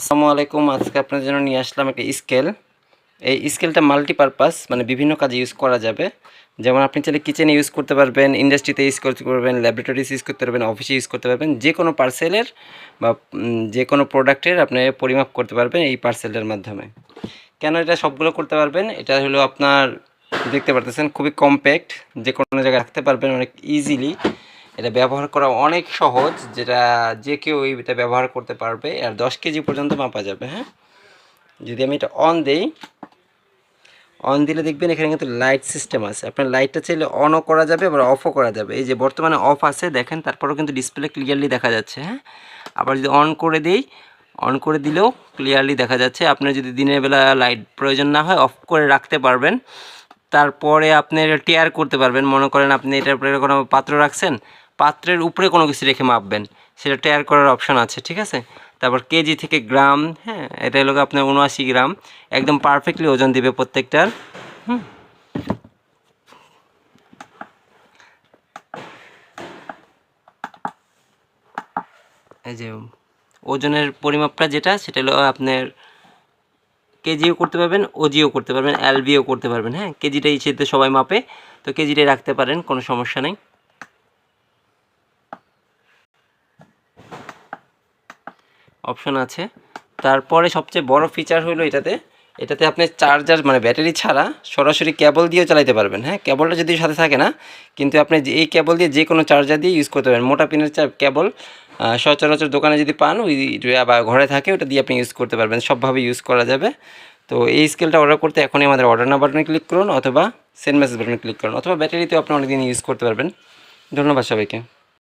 আসসালামু আলাইকুম। আজকে আপনাদের জন্য নিয়ে আসলাম একটা স্কেল। এই স্কেলটা মাল্টিপারপাস, মানে বিভিন্ন কাজে ইউজ করা যাবে। যেমন আপনি চাইলে কিচেনে ইউজ করতে পারবেন, ইন্ডাস্ট্রিতে ইউজ করতে পারবেন, ল্যাবরেটরিজ ইউজ করতে পারবেন, অফিসে ইউজ করতে পারবেন। যে কোনো পার্সেলের বা যে কোনো প্রোডাক্টের আপনি পরিমাপ করতে পারবেন এই পার্সেলের মাধ্যমে। কেন এটা সবগুলো করতে পারবেন? এটা হলো আপনার দেখতে পারতেছেন খুবই কম্প্যাক্ট, যে কোনো জায়গায় রাখতে পারবেন অনেক ইজিলি। এটা ব্যবহার করা অনেক সহজ, যেটা যে কেউ এটা ব্যবহার করতে পারবে। আর 10 কেজি পর্যন্ত মাপা যাবে। হ্যাঁ, যদি আমি এটা অন দিলে দেখবেন এখানে কিন্তু লাইট সিস্টেম আছে। আপনার লাইটটা চাইলে অনও করা যাবে, আবার অফও করা যাবে। এই যে বর্তমানে অফ আছে দেখেন, তারপরেও কিন্তু ডিসপ্লে ক্লিয়ারলি দেখা যাচ্ছে। হ্যাঁ, আবার যদি অন করে দিলেও ক্লিয়ারলি দেখা যাচ্ছে। আপনার যদি দিনের বেলা লাইট প্রয়োজন না হয়, অফ করে রাখতে পারবেন। তারপরে আপনি এটা টেয়ার করতে পারবেন। মনে করেন আপনি এটার উপরে কোনো পাত্র রাখছেন, পাত্রের উপরে কোনো কিছু রেখে মাপবেন, সেটা টেয়ার করার অপশান আছে। ঠিক আছে, তারপর কেজি থেকে গ্রাম। হ্যাঁ, এটা হলো আপনার 79 গ্রাম, একদম পারফেক্টলি ওজন দিবে প্রত্যেকটার। এই যে ওজনের পরিমাপটা যেটা, সেটা হলো আপনার কেজিও করতে পারবেন, ওজিও করতে পারবেন, এলবিও করতে পারবেন। হ্যাঁ, কেজিটাই সেতে সবাই মাপে, তো কেজিটাই রাখতে পারেন, কোনো সমস্যা নেই। অপশন আছে। তারপরে সবচেয়ে বড় ফিচার হলো এটাতে আপনি চার্জার মানে ব্যাটারি ছাড়া সরাসরি কেবল দিয়েও চালাতে পারবেন। হ্যাঁ, কেবলটা যদি সাথে থাকে না, কিন্তু আপনি এই কেবল দিয়ে যে কোনো চার্জার দিয়ে ইউজ করতে পারবেন। মোটা পিনের কেবল সচরাচর দোকানে যদি পান, ওই বা ঘরে থাকে, ওটা দিয়ে আপনি ইউজ করতে পারবেন। সবভাবে ইউজ করা যাবে। তো এই স্কেলটা অর্ডার করতে এখনই আমাদের অর্ডার নাও বাটনে ক্লিক করুন, অথবা সেন্ড মেসেজ বাটনে ক্লিক করুন, অথবা ব্যাটারিতেও আপনি অনেকদিন ইউজ করতে পারবেন। ধন্যবাদ সবাইকে।